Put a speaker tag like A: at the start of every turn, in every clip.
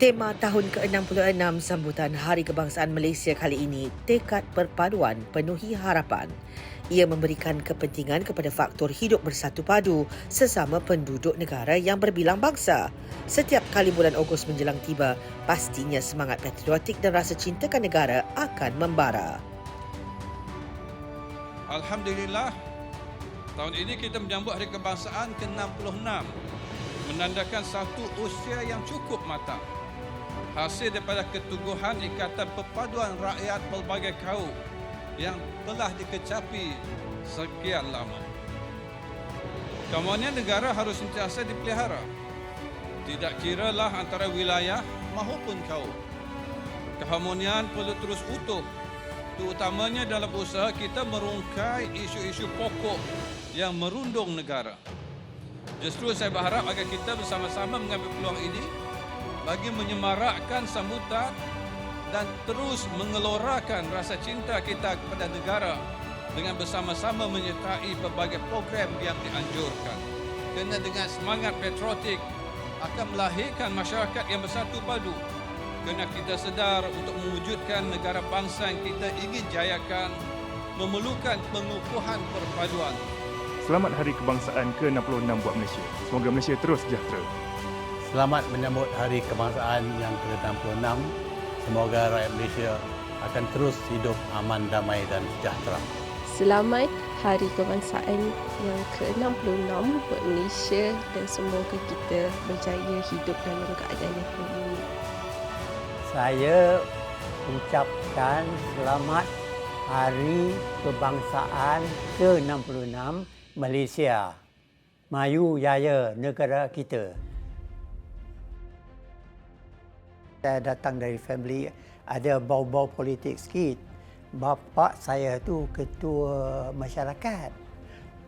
A: Tema tahun ke-66 sambutan Hari Kebangsaan Malaysia kali ini, Tekad Perpaduan Penuhi Harapan. Ia memberikan kepentingan kepada faktor hidup bersatu padu sesama penduduk negara yang berbilang bangsa. Setiap kali bulan Ogos menjelang tiba, pastinya semangat patriotik dan rasa cintakan negara akan membara.
B: Alhamdulillah, tahun ini kita menyambut Hari Kebangsaan ke-66, menandakan satu usia yang cukup matang. Hasil daripada keteguhan ikatan perpaduan rakyat pelbagai kaum yang telah dikecapi sekian lama. Keamanan negara harus sentiasa dipelihara, tidak kiralah antara wilayah maupun kaum. Keharmonian perlu terus utuh, terutamanya dalam usaha kita merungkai isu-isu pokok yang merundung negara. Justru saya berharap agar kita bersama-sama mengambil peluang ini bagi menyemarakkan sambutan dan terus mengelorakan rasa cinta kita kepada negara dengan bersama-sama menyertai pelbagai program yang dianjurkan. Kerana dengan semangat patriotik akan melahirkan masyarakat yang bersatu padu. Kerana kita sedar untuk mewujudkan negara bangsa yang kita ingin jayakan memerlukan pengukuhan perpaduan.
C: Selamat Hari Kebangsaan ke-66 buat Malaysia. Semoga Malaysia terus sejahtera.
D: Selamat menyambut Hari Kebangsaan yang ke-66. Semoga rakyat Malaysia akan terus hidup aman, damai dan sejahtera.
E: Selamat Hari Kebangsaan yang ke-66 buat Malaysia dan semoga kita berjaya hidup dalam keadaan yang harmoni.
F: Saya ucapkan selamat Hari Kebangsaan ke-66 Malaysia. Maju jaya negara kita. Saya datang dari family ada bau-bau politik sikit. Bapa saya tu ketua masyarakat.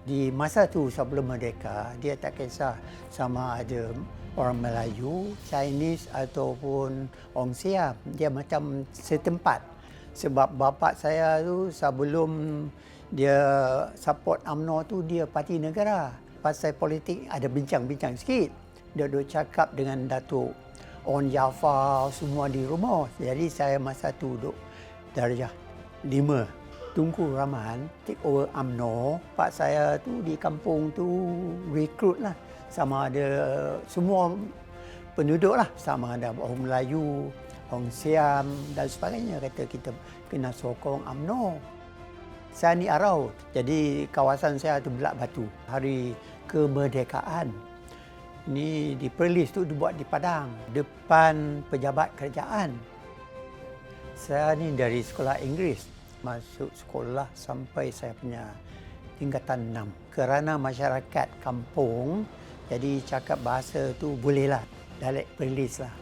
F: Di masa tu sebelum merdeka, dia tak kisah sama ada orang Melayu, Chinese ataupun orang Siam. Dia macam setempat. Sebab bapa saya tu sebelum dia support UMNO tu dia parti negara. Pasal politik ada bincang-bincang sikit. Dia duk cakap dengan Datuk On Jaafar semua di rumah. Jadi saya masa tu duduk darjah 5. Tunku Rahman take over UMNO. Pak saya tu di kampung tu rekrut lah. Sama ada semua penduduk lah. Sama ada orang Melayu, orang Siam dan sebagainya. Kata kita kena sokong UMNO. Saya ni Arau. Jadi kawasan saya tu Belak Batu. Hari kemerdekaan. Ini di Perlis tu dibuat di Padang, depan pejabat kerajaan. Saya ni dari sekolah Inggeris, masuk sekolah sampai saya punya tingkatan 6. Kerana masyarakat kampung, jadi cakap bahasa tu bolehlah, dialek Perlis lah.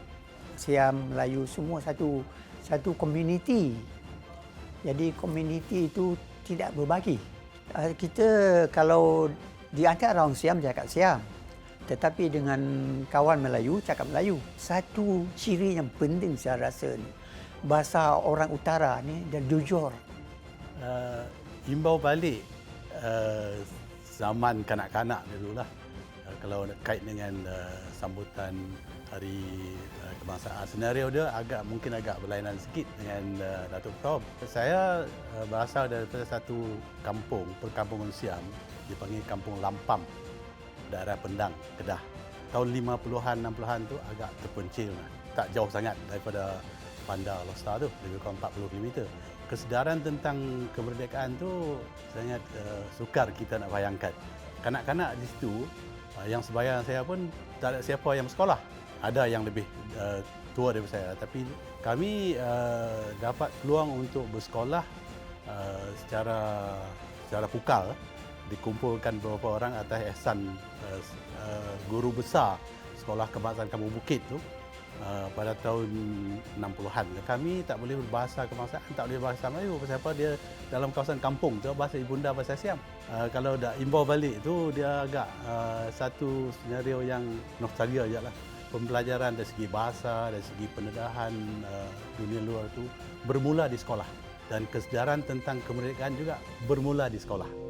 F: Siam, Melayu semua satu komuniti. Jadi komuniti itu tidak berbagi. Kita kalau di antara orang Siam cakap Siam. Tetapi dengan kawan Melayu, cakap Melayu. Satu ciri yang penting saya rasa ni, bahasa orang utara ni dia jujur.
D: Imbau balik zaman kanak-kanak dululah. Kalau kait dengan sambutan Hari Kebangsaan, senario dia mungkin agak berlainan sikit dengan Datuk Prof. Saya berasal daripada satu kampung, perkampungan Siam, dipanggil Kampung Lampam, daerah Pendang, Kedah. Tahun 50-an, 60-an tu agak terpencil. Tak jauh sangat daripada Bandar Lostar tu, lebih kurang 40 km. Kesedaran tentang kemerdekaan tu sangat sukar kita nak bayangkan. Kanak-kanak di situ, yang sebaya saya pun tak ada siapa yang bersekolah. Ada yang lebih tua daripada saya. Tapi kami dapat peluang untuk bersekolah secara pukal. Dikumpulkan beberapa orang atas ihsan guru besar Sekolah Kebangsaan Kampung Bukit tu pada tahun 60-an. Kami tak boleh berbahasa kebangsaan, tak boleh bahasa Melayu. Pasal apa? Dia dalam kawasan kampung tu bahasa ibunda bahasa Siam. Kalau dah imbau balik tu dia agak satu senario yang nostalgia je lah. Pembelajaran dari segi bahasa, dari segi pendedahan dunia luar tu bermula di sekolah. Dan kesedaran tentang kemerdekaan juga bermula di sekolah.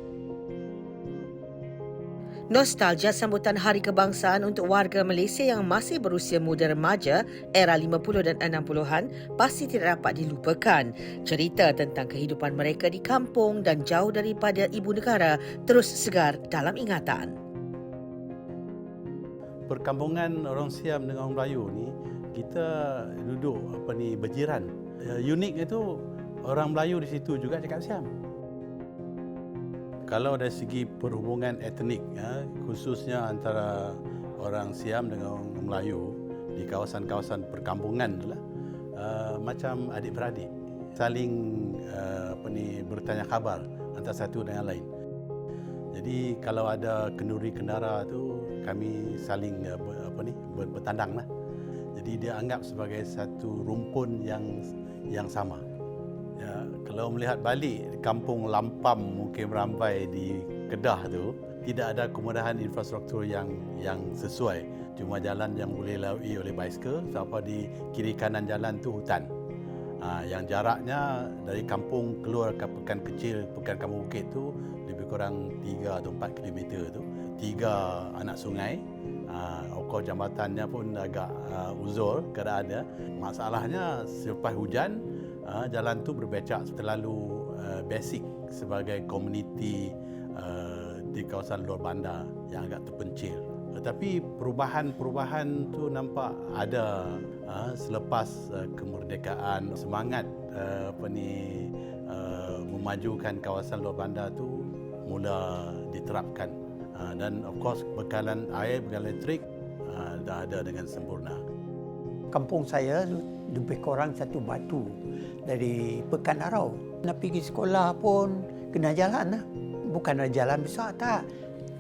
A: Nostalgia sambutan Hari Kebangsaan untuk warga Malaysia yang masih berusia muda remaja era 50 dan 60-an pasti tidak dapat dilupakan. Cerita tentang kehidupan mereka di kampung dan jauh daripada ibu negara terus segar dalam ingatan.
D: Perkampungan orang Siam dengan orang Melayu ni, kita duduk berjiran. Uniknya tu orang Melayu di situ juga cakap Siam. Kalau dari segi perhubungan etnik, khususnya antara orang Siam dengan orang Melayu di kawasan-kawasan perkampungan itulah, macam adik-beradik, saling bertanya khabar antara satu dengan lain. Jadi kalau ada kenduri kendara tu, kami saling bertandang lah. Jadi dia anggap sebagai satu rumpun yang sama. Ya, kalau melihat balik kampung Lampam mungkin Merambai di Kedah tu, tidak ada kemudahan infrastruktur yang sesuai. Cuma jalan yang boleh lalui oleh basikal, sampai di kiri kanan jalan tu hutan. Yang jaraknya dari kampung keluar ke pekan kecil, pekan Kampung Bukit tu lebih kurang 3 atau 4 kilometer tu. 3 anak sungai, okor jambatannya pun agak uzur keadaannya. Masalahnya selepas hujan, jalan tu berbecak terlalu basic sebagai komuniti di kawasan luar bandar yang agak terpencil. Tetapi perubahan tu nampak ada selepas kemerdekaan. Semangat memajukan kawasan luar bandar tu mula diterapkan. Dan of course bekalan air, bekalan elektrik dah ada dengan sempurna.
F: Kampung saya lebih kurang 1 batu dari Pekan Arau. Nak pergi sekolah pun kena jalan lah. Bukan ada jalan besar, tak.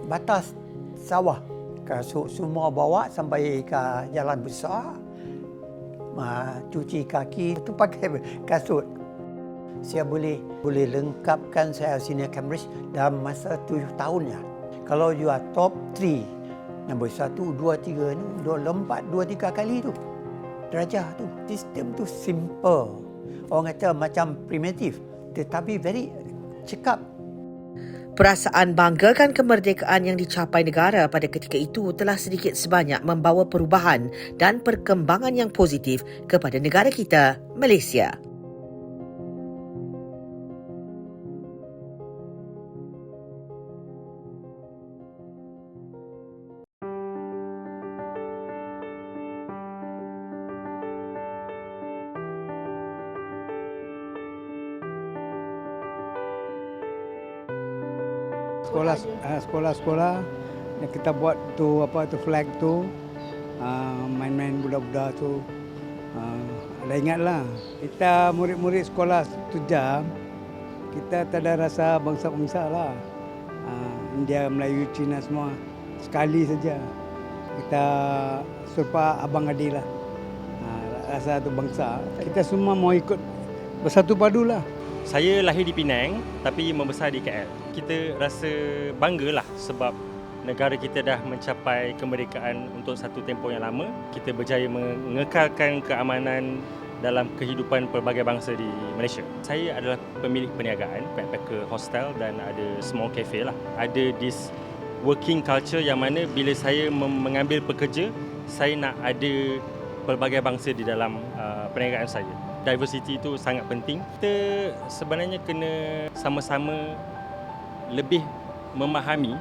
F: Batas sawah. Kasut semua bawa sampai ke jalan besar. Cuci kaki, itu pakai kasut. Saya boleh lengkapkan saya senior Cambridge dalam masa 7 tahun ya. Kalau you are top 3, nombor 1, 2, 3 ni, lompat 2-3 kali tu. Darjah tu, sistem tu simple. Orang kata macam primitif, tetapi very cekap.
A: Perasaan banggakan kemerdekaan yang dicapai negara pada ketika itu telah sedikit sebanyak membawa perubahan dan perkembangan yang positif kepada negara kita, Malaysia.
G: Sekolah yang kita buat tu flag tu, main-main budak-budak tu, ada ingatlah. Kita murid-murid sekolah 1 jam, kita tak ada rasa bangsa-bangsa lah. India, Melayu, Cina semua sekali saja. Kita serupa abang adik lah. Rasa tu bangsa. Kita semua mau ikut bersatu padu lah.
H: Saya lahir di Penang tapi membesar di KL. Kita rasa banggalah sebab negara kita dah mencapai kemerdekaan untuk satu tempoh yang lama. Kita berjaya mengekalkan keamanan dalam kehidupan pelbagai bangsa di Malaysia. Saya adalah pemilik perniagaan, backpacker hostel dan ada small cafe lah. Ada this working culture yang mana bila saya mengambil pekerja, saya nak ada pelbagai bangsa di dalam perniagaan saya. Diversity itu sangat penting. Kita sebenarnya kena sama-sama lebih memahami,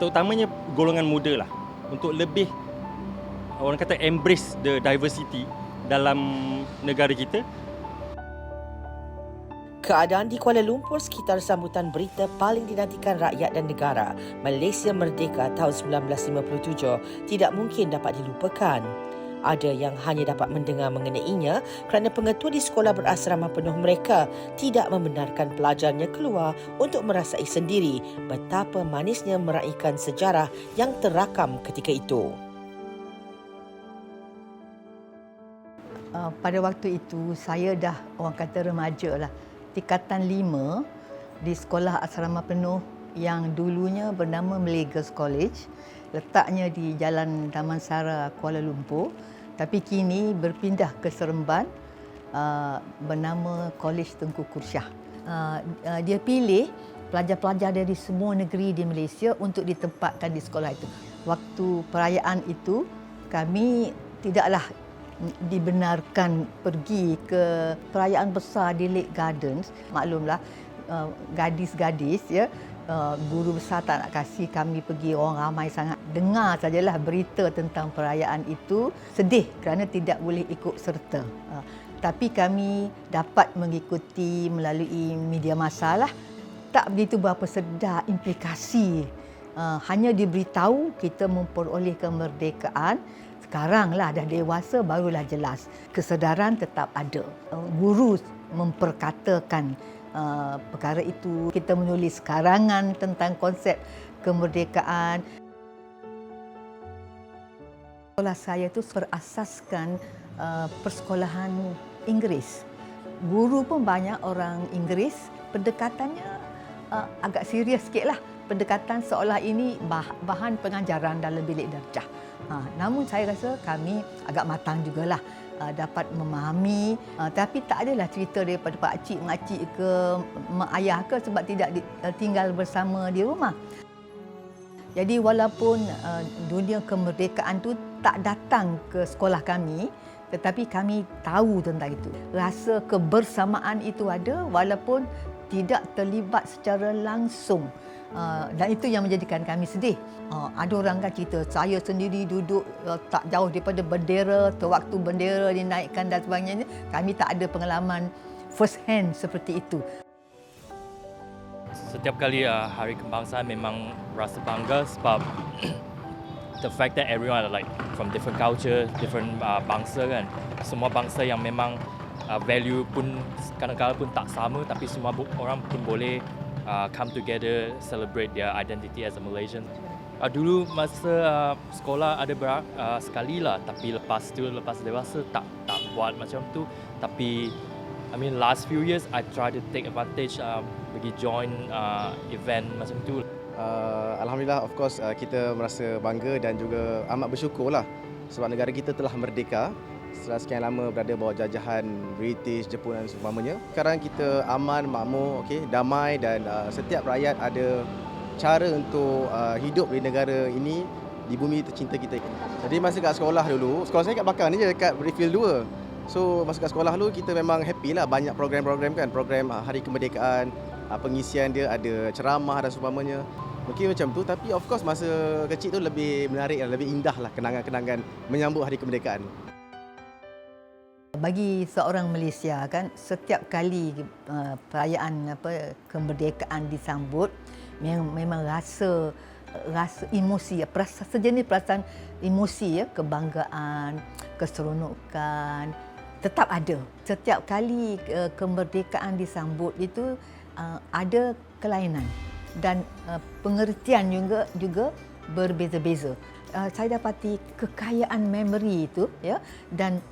H: terutamanya golongan muda lah, untuk lebih orang kata embrace the diversity dalam negara kita.
A: Keadaan di Kuala Lumpur sekitar sambutan berita paling dinantikan rakyat dan negara, Malaysia Merdeka tahun 1957, tidak mungkin dapat dilupakan. Ada yang hanya dapat mendengar mengenainya kerana pengetua di sekolah berasrama penuh mereka tidak membenarkan pelajarnya keluar untuk merasai sendiri betapa manisnya meraihkan sejarah yang terakam ketika itu.
I: Pada waktu itu, saya dah orang kata remaja lah. Tingkatan 5 di sekolah asrama penuh yang dulunya bernama Malay Girls College. Letaknya di Jalan Damansara, Kuala Lumpur. Tapi kini berpindah ke Seremban bernama Kolej Tengku Kursyah. Dia pilih pelajar-pelajar dari semua negeri di Malaysia untuk ditempatkan di sekolah itu. Waktu perayaan itu, kami tidaklah dibenarkan pergi ke perayaan besar di Lake Gardens. Maklumlah, gadis-gadis, ya, guru besar tak nak kasih kami pergi, orang ramai sangat. Dengar sajalah berita tentang perayaan itu, sedih kerana tidak boleh ikut serta. Tapi kami dapat mengikuti melalui media massa lah. Tak begitu berapa sedar implikasi. Hanya diberitahu kita memperoleh kemerdekaan. Sekaranglah dah dewasa barulah jelas. Kesedaran tetap ada. Guru memperkatakan perkara itu. Kita menulis karangan tentang konsep kemerdekaan. Sekolah saya itu berasaskan persekolahan Inggeris. Guru pun banyak orang Inggeris. Pendekatannya agak serius sikitlah. Pendekatan seolah ini bahan pengajaran dalam bilik darjah. Namun saya rasa kami agak matang jugalah, dapat memahami, tapi tak adalah cerita daripada pak cik, mak cik ke mak ayah ke sebab tidak tinggal bersama di rumah. Jadi walaupun dunia kemerdekaan tu tak datang ke sekolah kami, tetapi kami tahu tentang itu. Rasa kebersamaan itu ada walaupun tidak terlibat secara langsung. Dan itu yang menjadikan kami sedih. Ada orang kan cerita, saya sendiri duduk tak jauh daripada bendera, sewaktu bendera dinaikkan dan sebagainya. Kami tak ada pengalaman first hand seperti itu.
H: Setiap kali Hari Kebangsaan memang rasa bangga sebab the fact that everyone are like from different culture, different bangsa kan. Semua bangsa yang memang value pun kadang-kadang pun tak sama, tapi semua orang pun boleh come together, celebrate their identity as a Malaysian. Dulu masa sekolah ada sekali lah, tapi lepas dewasa tak buat macam tu. Tapi I mean last few years I try to take advantage, pergi join event macam tu.
J: Alhamdulillah, of course kita merasa bangga dan juga amat bersyukur lah sebab negara kita telah merdeka setelah sekian lama berada bawah jajahan British, Jepun dan seumpamanya. Sekarang kita aman, makmur, damai dan setiap rakyat ada cara untuk hidup di negara ini, di bumi tercinta kita. Jadi masa kat sekolah dulu, sekolah saya kat belakang ni je, dekat Brickfield 2. So masa kat sekolah dulu kita memang happy lah, banyak program-program kan, program Hari Kemerdekaan, pengisian dia ada ceramah dan seumpamanya. Mungkin macam tu, tapi of course masa kecil tu lebih menarik dan lebih indah lah kenangan-kenangan menyambut Hari Kemerdekaan.
I: Bagi seorang Malaysia kan, setiap kali perayaan kemerdekaan disambut, memang rasa emosi, sejenis perasaan emosi, kebanggaan, keseronokan tetap ada. Setiap kali kemerdekaan disambut itu ada kelainan dan pengertian juga berbeza-beza. Saya dapati kekayaan memori itu, ya, dan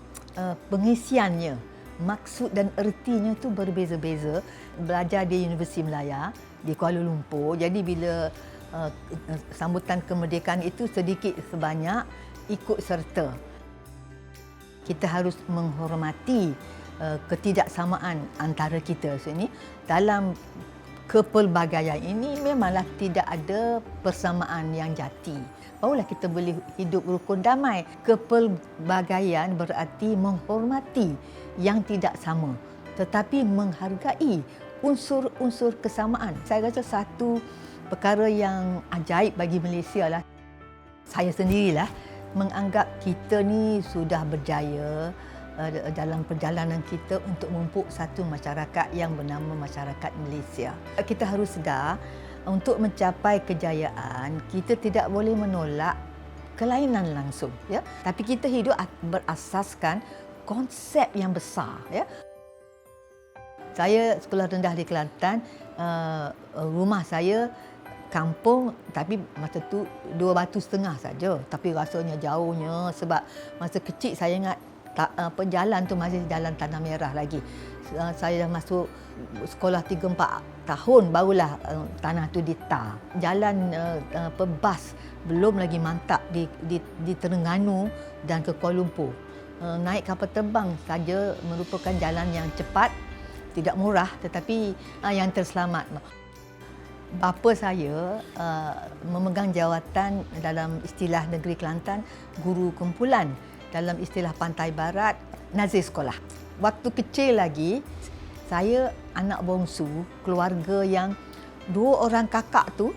I: pengisiannya, maksud dan ertinya itu berbeza-beza. Belajar di Universiti Melaya di Kuala Lumpur, jadi bila sambutan kemerdekaan itu sedikit sebanyak ikut serta. Kita harus menghormati ketidaksamaan antara kita sini. Dalam kepelbagaian ini memanglah tidak ada persamaan yang jati. Barulah kita boleh hidup rukun damai. Kepelbagaian berarti menghormati yang tidak sama, tetapi menghargai unsur-unsur kesamaan. Saya rasa satu perkara yang ajaib bagi Malaysia lah. Saya sendirilah menganggap kita ni sudah berjaya dalam perjalanan kita untuk memupuk satu masyarakat yang bernama masyarakat Malaysia. Kita harus sedar, untuk mencapai kejayaan, kita tidak boleh menolak kelainan langsung, ya. Tapi kita hidup berasaskan konsep yang besar, ya. Saya sekolah rendah di Kelantan, rumah saya kampung, tapi masa tu 2 batu setengah saja. Tapi rasanya jauhnya sebab masa kecil saya ingat jalan tu masih jalan tanah merah lagi. Saya dah masuk sekolah 3-4 tahun barulah tanah tu ditar. Jalan bas belum lagi mantap di Terengganu dan ke Kuala Lumpur. Naik kapal terbang saja merupakan jalan yang cepat, tidak murah tetapi yang terselamat. Bapa saya memegang jawatan dalam istilah negeri Kelantan guru kumpulan, dalam istilah Pantai Barat nazir sekolah. Waktu kecil lagi saya anak bongsu keluarga yang 2 orang kakak tu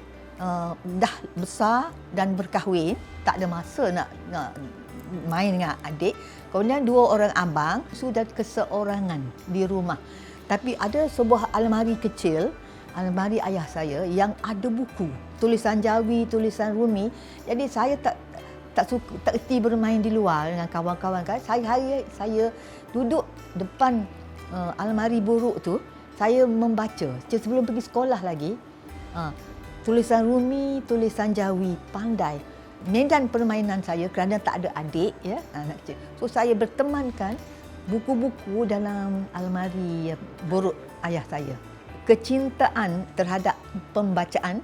I: dah besar dan berkahwin, tak ada masa nak main dengan adik. Kemudian 2 orang abang sudah keseorangan di rumah. Tapi ada sebuah almari kecil, almari ayah saya yang ada buku, tulisan Jawi, tulisan Rumi. Jadi saya tak erti bermain di luar dengan kawan-kawan kan. Saya duduk depan almari buruk tu, saya membaca sebelum pergi sekolah lagi. Tulisan Rumi, tulisan Jawi, pandai. Medan permainan saya kerana tak ada adik ya, anak kecil. So saya bertemankan buku-buku dalam almari buruk ayah saya. Kecintaan terhadap pembacaan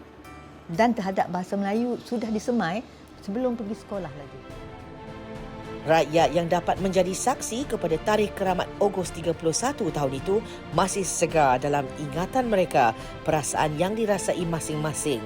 I: dan terhadap bahasa Melayu sudah disemai sebelum pergi sekolah lagi.
A: Rakyat yang dapat menjadi saksi kepada tarikh keramat Ogos 31 tahun itu masih segar dalam ingatan mereka perasaan yang dirasai masing-masing.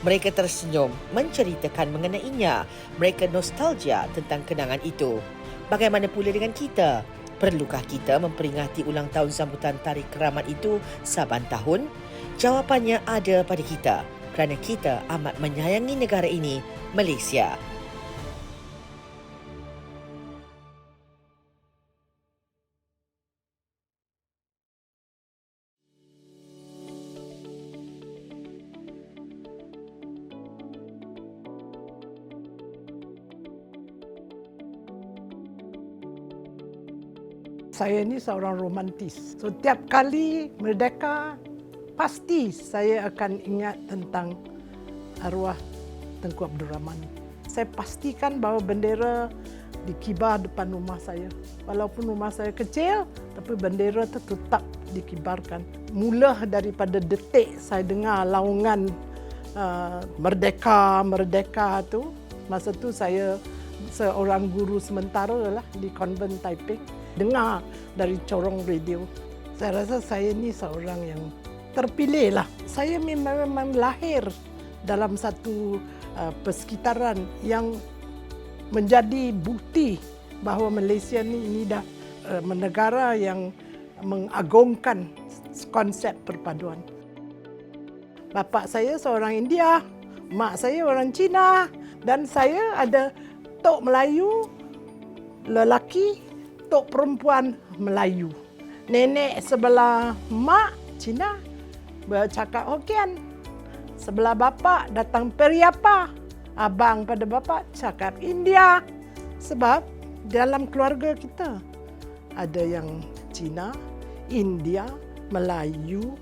A: Mereka tersenyum menceritakan mengenainya. Mereka nostalgia tentang kenangan itu. Bagaimana pula dengan kita? Perlukah kita memperingati ulang tahun sambutan tarikh keramat itu saban tahun? Jawapannya ada pada kita kerana kita amat menyayangi negara ini, Malaysia.
K: Saya ni seorang romantis. So, tiap kali merdeka, pasti saya akan ingat tentang arwah Tengku Abdul Rahman. Saya pastikan bahawa bendera dikibar depan rumah saya. Walaupun rumah saya kecil, tapi bendera itu tetap dikibarkan. Mula daripada detik saya dengar laungan merdeka tu, masa tu saya seorang guru sementara lah di konvent Taiping. Dengar dari corong radio. Saya rasa saya ni seorang yang terpilih lah. Saya memang lahir dalam satu persekitaran yang menjadi bukti bahawa Malaysia ni dah negara yang mengagungkan konsep perpaduan. Bapa saya seorang India, mak saya orang Cina dan saya ada tok Melayu lelaki, tok perempuan Melayu. Nenek sebelah mak Cina bercakap Hokkien. Sebelah bapa datang Periapa. Abang pada bapa cakap India. Sebab dalam keluarga kita ada yang Cina, India, Melayu,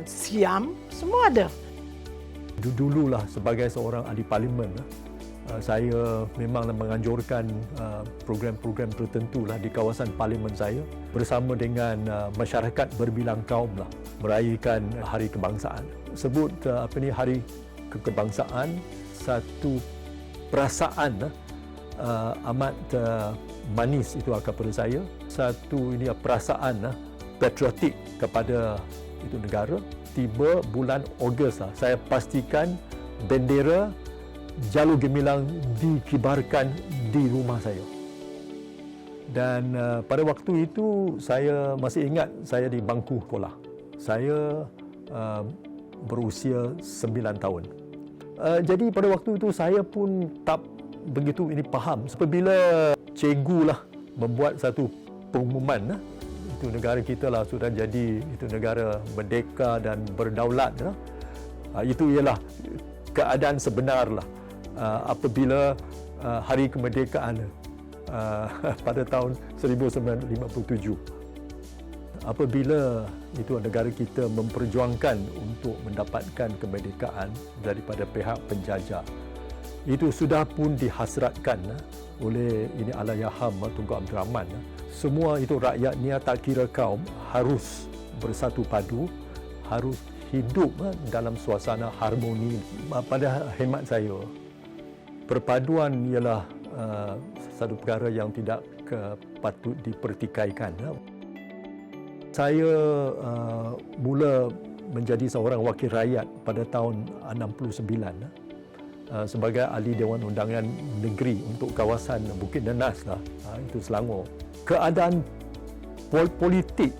K: Siam, semua ada.
L: Dululah sebagai seorang ahli parlimen, saya memang menganjurkan program-program tertentu lah di kawasan parlimen saya bersama dengan masyarakat berbilang kaum lah merayakan Hari Kebangsaan. Sebut Hari Kebangsaan satu perasaan amat manis itu kepada saya. Satu ini perasaan patriotik kepada itu negara. Tiba bulan Ogos lah, saya pastikan bendera Jalur Gemilang dikibarkan di rumah saya. Dan pada waktu itu saya masih ingat saya di bangku sekolah. Saya berusia 9 tahun. Jadi pada waktu itu saya pun tak begitu faham. Apabila cikgu lah membuat satu pengumuman, itu negara kita lah sudah jadi itu negara merdeka dan berdaulat. Itu ialah keadaan sebenar lah. Apabila hari kemerdekaan pada tahun 1957. Apabila itu negara kita memperjuangkan untuk mendapatkan kemerdekaan daripada pihak penjajah, itu sudah pun dihasratkan oleh ini Allahyarham Tunku Abdul Rahman. Semua itu rakyatnya tak kira kaum harus bersatu padu, harus hidup dalam suasana harmoni. Pada hemat saya, perpaduan ialah satu perkara yang tidak patut dipertikaikan. Saya mula menjadi seorang wakil rakyat pada tahun 69 sebagai ahli Dewan Undangan Negeri untuk kawasan Bukit Nenas lah, itu Selangor. Keadaan politik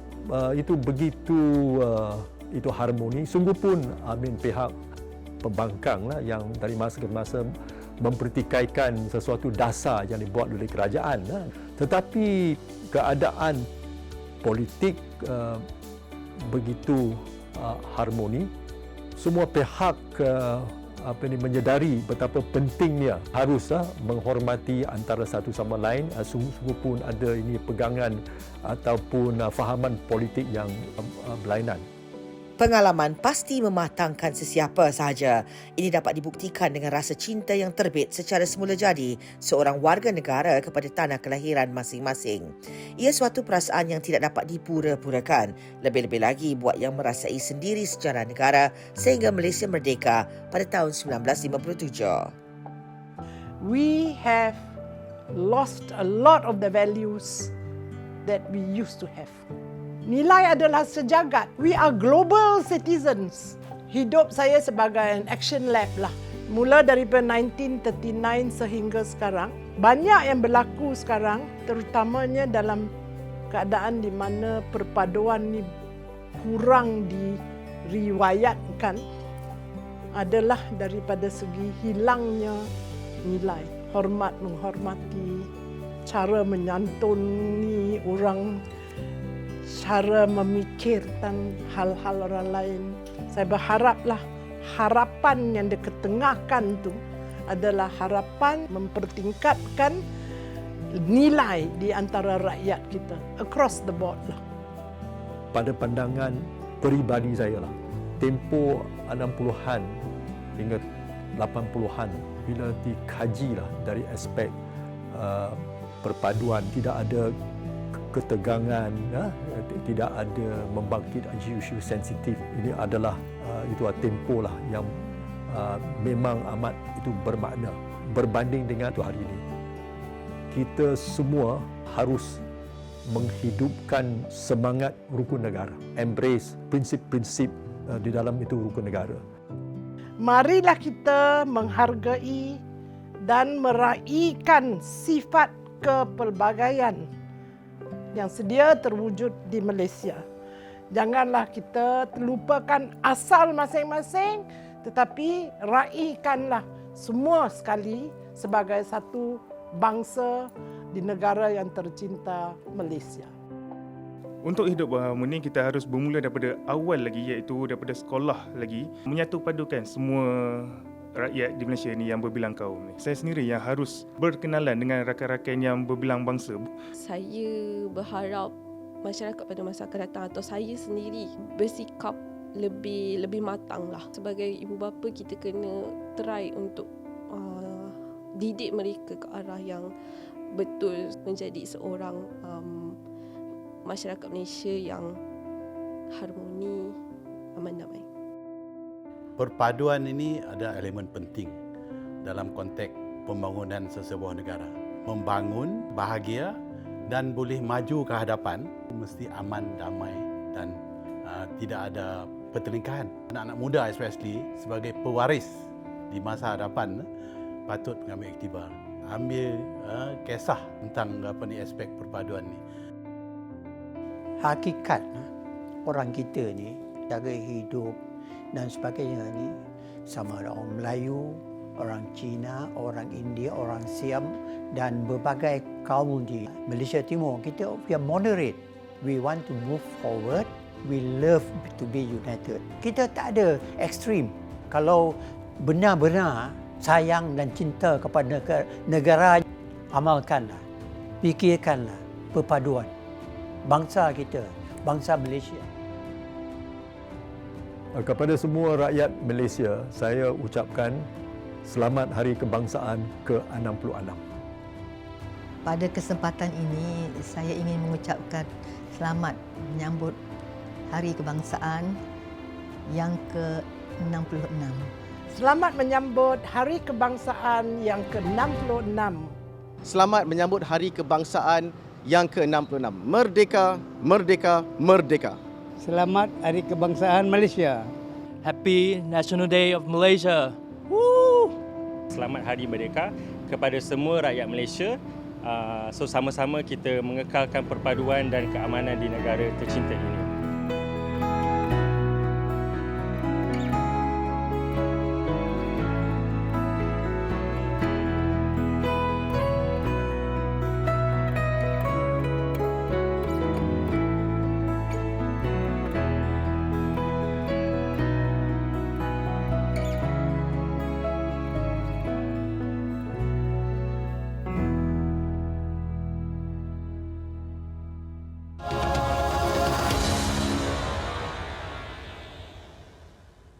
L: itu begitu itu harmoni. Sungguh pun pihak pembangkang lah yang dari masa ke masa mempertikaikan sesuatu dasar yang dibuat oleh kerajaan. Tetapi keadaan politik begitu harmoni. Semua pihak menyedari betapa pentingnya harus menghormati antara satu sama lain. Sungguh pun ada ini pegangan ataupun fahaman politik yang berlainan.
A: Pengalaman pasti mematangkan sesiapa sahaja. Ini dapat dibuktikan dengan rasa cinta yang terbit secara semula jadi seorang warga negara kepada tanah kelahiran masing-masing. Ia suatu perasaan yang tidak dapat dipura-purakan. Lebih-lebih lagi buat yang merasai sendiri sejarah negara sehingga Malaysia merdeka pada tahun 1957.
K: We have lost a lot of the values that we used to have. Nilai adalah sejagat. We are global citizens. Hidup saya sebagai an action lab lah. Mula daripada 1939 sehingga sekarang. Banyak yang berlaku sekarang, terutamanya dalam keadaan di mana perpaduan ni kurang diriwayatkan, adalah daripada segi hilangnya nilai. Hormat menghormati, cara menyantuni orang, cara memikirkan hal-hal orang lain. Saya berharaplah harapan yang diketengahkan itu adalah harapan mempertingkatkan nilai di antara rakyat kita across the board lah.
L: Pada pandangan peribadi saya lah, tempoh 60-an hingga 80-an bila dikaji lah dari aspek perpaduan, tidak ada ketegangan, tidak ada membangkit isu-isu sensitif. Ini adalah itu tempoh lah yang memang amat itu bermakna berbanding dengan tu hari ini. Kita semua harus menghidupkan semangat rukun negara, embrace prinsip-prinsip di dalam itu rukun negara.
K: Marilah kita menghargai dan meraihkan sifat kepelbagaian yang sedia terwujud di Malaysia. Janganlah kita terlupakan asal masing-masing, tetapi raihkanlah semua sekali sebagai satu bangsa di negara yang tercinta, Malaysia.
C: Untuk hidup berharmoni, kita harus bermula daripada awal lagi, iaitu daripada sekolah lagi, menyatu padukan semua rakyat di Malaysia ni yang berbilang kaum ni. Saya sendiri yang harus berkenalan dengan rakan-rakan yang berbilang bangsa.
E: Saya berharap masyarakat pada masa akan datang atau saya sendiri bersikap lebih matang lah. Sebagai ibu bapa, kita kena try untuk didik mereka ke arah yang betul menjadi seorang masyarakat Malaysia yang harmoni, aman damai.
D: Perpaduan ini ada elemen penting dalam konteks pembangunan sesebuah negara. Membangun, bahagia dan boleh maju ke hadapan mesti aman, damai dan tidak ada pertelingkahan. Anak-anak muda especially sebagai pewaris di masa hadapan patut mengambil iktibar. Ambil kisah tentang aspek perpaduan ni.
F: Hakikat orang kita ni, cara hidup dan sebagainya ni sama ada orang Melayu, orang Cina, orang India, orang Siam dan berbagai kaum di Malaysia Timur. Kita we are moderate. We want to move forward. We love to be united. Kita tak ada ekstrim. Kalau benar-benar sayang dan cinta kepada negara, amalkanlah, fikirkanlah perpaduan bangsa kita, bangsa Malaysia.
L: Kepada semua rakyat Malaysia, saya ucapkan selamat Hari Kebangsaan ke-66.
I: Pada kesempatan ini, saya ingin mengucapkan selamat menyambut Hari Kebangsaan yang ke-66.
K: Selamat menyambut Hari Kebangsaan yang ke-66.
J: Selamat menyambut Hari Kebangsaan yang ke-66. Merdeka, merdeka, merdeka.
G: Selamat Hari Kebangsaan Malaysia.
M: Happy National Day of Malaysia. Woo!
H: Selamat Hari Merdeka kepada semua rakyat Malaysia. So sama-sama kita mengekalkan perpaduan dan keamanan di negara tercinta ini.